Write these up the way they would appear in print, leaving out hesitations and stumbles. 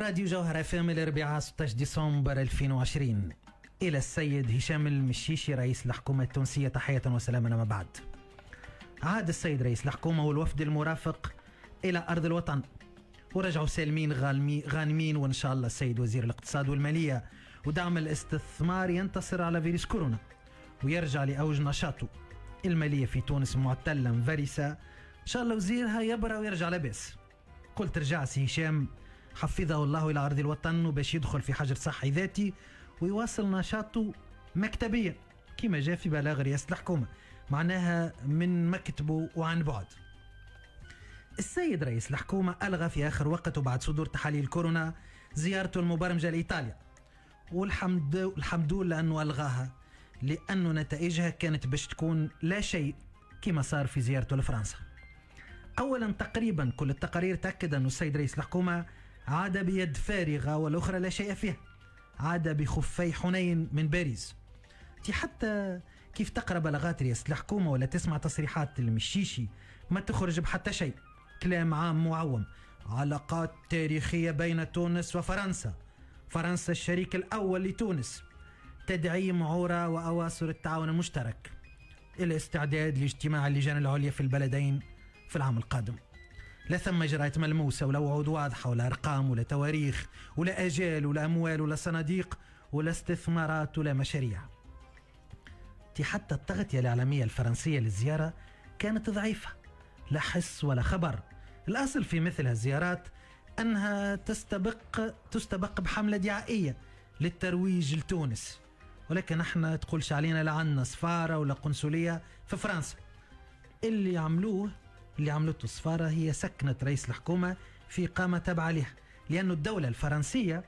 راديو جوهر FM الأربعاء 16 ديسمبر 2020. إلى السيد هشام المشيشي رئيس الحكومة التونسية تحية وسلاما. ما بعد، عاد السيد رئيس الحكومة والوفد المرافق إلى أرض الوطن ورجعوا سالمين غانمين، وإن شاء الله السيد وزير الاقتصاد والمالية ودعم الاستثمار ينتصر على فيروس كورونا ويرجع لأوج نشاطه. المالية في تونس معتلة مفرسة، إن شاء الله وزيرها يبرأ ويرجع لباس. قلت رجع سي هشام حفظه الله إلى أرض الوطن وباش يدخل في حجر صحي ذاتي ويواصل نشاطه مكتبيا كما جاء في بلاغ رئاسة الحكومة، معناها من مكتبه وعن بعد. السيد رئيس الحكومة ألغى في آخر وقت وبعد صدور تحاليل كورونا زيارته المبرمجة لإيطاليا، والحمد لله أنه ألغاها لأنه نتائجها كانت باش تكون لا شيء كما صار في زيارته لفرنسا. أولا تقريبا كل التقارير تأكد أنه السيد رئيس الحكومة عاد بيد فارغة والأخرى لا شيء فيها، عاد بخفي حنين من باريس. حتى كيف تقرأ بلاغات رئاسة الحكومة ولا تسمع تصريحات المشيشي ما تخرج بحتى شيء، كلام عام معوم. علاقات تاريخية بين تونس وفرنسا، فرنسا الشريك الأول لتونس، تدعيم عورة وأواصر التعاون المشترك، الاستعداد لاجتماع اللجان العليا في البلدين في العام القادم. لا ثم إجراءات ملموسة ولا وعود واضحة ولا أرقام ولا تواريخ ولا أجال ولا أموال ولا صناديق ولا استثمارات ولا مشاريع. حتى التغطية الإعلامية الفرنسية للزيارة كانت ضعيفة، لا حس ولا خبر. الأصل في مثل هالزيارات أنها تستبق بحملة دعائية للترويج لتونس، ولكن احنا تقولش علينا لا عنا سفارة ولا قنصلية في فرنسا. اللي عملته السفارة هي سكنت رئيس الحكومة في إقامة تابعة لها، لأن الدولة الفرنسية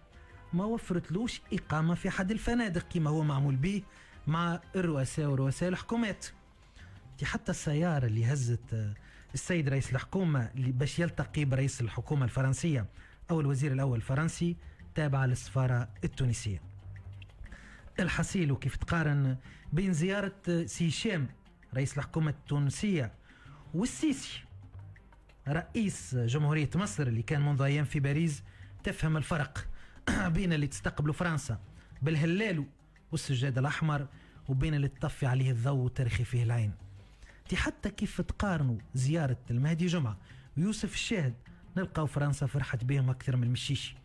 ما وفرتلوش إقامة في أحد الفنادق كما هو معمول به مع الرؤساء ورؤساء الحكومات. حتى السيارة اللي هزت السيد رئيس الحكومة باش يلتقي برئيس الحكومة الفرنسية أو الوزير الأول الفرنسي تابعة للسفارة التونسية. الحصيل وكيف تقارن بين زيارة سي هشام رئيس الحكومة التونسية والسيسي رئيس جمهورية مصر اللي كان منذ أيام في باريس، تفهم الفرق بين اللي تستقبله فرنسا بالهلال والسجاد الأحمر وبين اللي تطفي عليه الضوء وترخي فيه العين. حتى كيف تقارنوا زيارة المهدي جمعة ويوسف الشاهد نلقاو فرنسا فرحت بهم أكثر من المشيشي،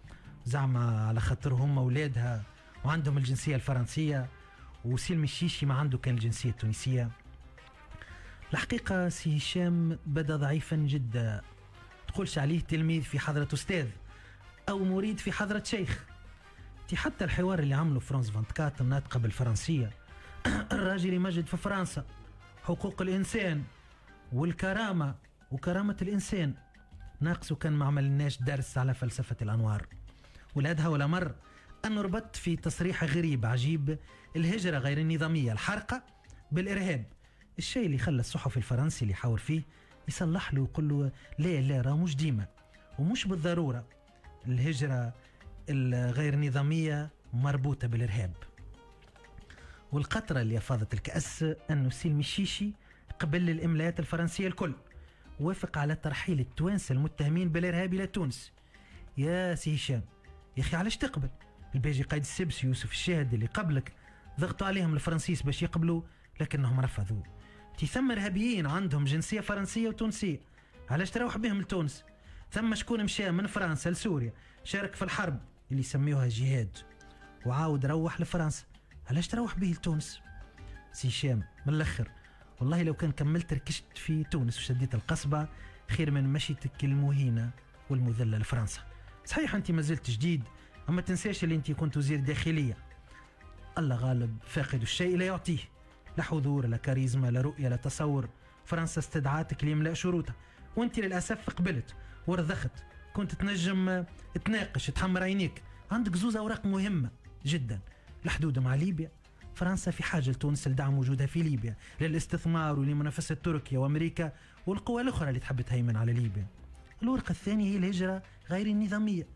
زعما على خاطرهم أولادها وعندهم الجنسية الفرنسية، وسي المشيشي ما عنده كان الجنسية التونسية. الحقيقة سي هشام بدا ضعيفا جدا، تقولش عليه تلميذ في حضرة أستاذ أو مريد في حضرة شيخ. حتى الحوار اللي عمله فرانس 24 الناطقة بالفرنسية الراجل يمجد في فرنسا حقوق الإنسان والكرامة وكرامة الإنسان، ناقصه كان ما عملناش درس على فلسفة الأنوار. ولادها ولا مر أنه ربط في تصريح غريب عجيب الهجرة غير النظامية الحرقة بالإرهاب، الشيء اللي خلى الصحفي الفرنسي اللي يحاور فيه يصلح له ويقول له لا راه مش ديما ومش بالضرورة الهجرة الغير نظامية مربوطة بالإرهاب. والقطرة اللي أفاضت الكأس أنه سي المشيشي قبل الإملاءات الفرنسية الكل وافق على ترحيل التوانسة المتهمين بالإرهاب إلى تونس. يا سي هشام يا أخي علاش تقبل؟ الباجي قايد السبس يوسف الشاهد اللي قبلك ضغطوا عليهم الفرنسيس باش يقبلوا لكنهم رفضوا. ثم إرهابيين عندهم جنسية فرنسية وتونسية، علاش تروح بهم لتونس؟ ثم شكون مشى من فرنسا لسوريا شارك في الحرب اللي يسميوها جهاد وعاود روح لفرنسا، علاش تروح به لتونس؟ سي هشام من الأخر والله لو كان كملت ركشت في تونس وشديت القصبة خير من مشيتك المهينة والمذلة لفرنسا. صحيح أنت ما زلت جديد، أما تنساش اللي أنت كنت وزير داخلية. الله غالب فاقد الشيء لا يعطيه، لا حضور لا كاريزما لا رؤية لا تصور. فرنسا استدعاتك ليملأ شروطها وانت للأسف قبلت ورضخت. كنت تنجم تناقش تحمر عينيك، عندك زوز أوراق مهمة جدا، الحدود مع ليبيا. فرنسا في حاجة لتونس لدعم وجودها في ليبيا للاستثمار ولمنافسة تركيا وأمريكا والقوى الأخرى اللي تحب تهيمن على ليبيا. الورقة الثانية هي الهجرة غير النظامية،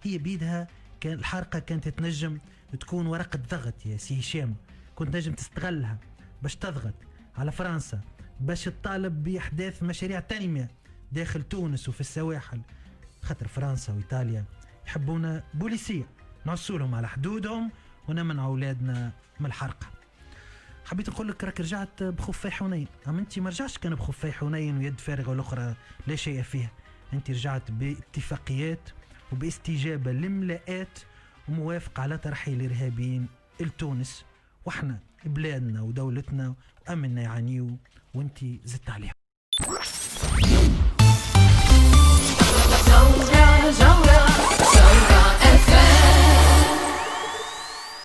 هي بيدها كان الحركة كانت تنجم تكون ورقة ضغط يا سي هشام، كنت نجم تستغلها باش تضغط على فرنسا باش تطالب بإحداث مشاريع تنمية داخل تونس وفي السواحل، خاطر فرنسا وإيطاليا يحبونا بوليسية نعسولهم على حدودهم ونمنع أولادنا من الحرقة. حبيت نقول لك راك رجعت بخفي حنين، أما أنت ما رجعتش كان بخفي حنين ويد فارغة والأخرى لا شيء فيها. أنت رجعت باتفاقيات وباستجابة لملاءات وموافقة على ترحيل الإرهابيين لتونس، وإحنا بلادنا ودولتنا وأمننا يعانيوا وأنت زدت عليهم.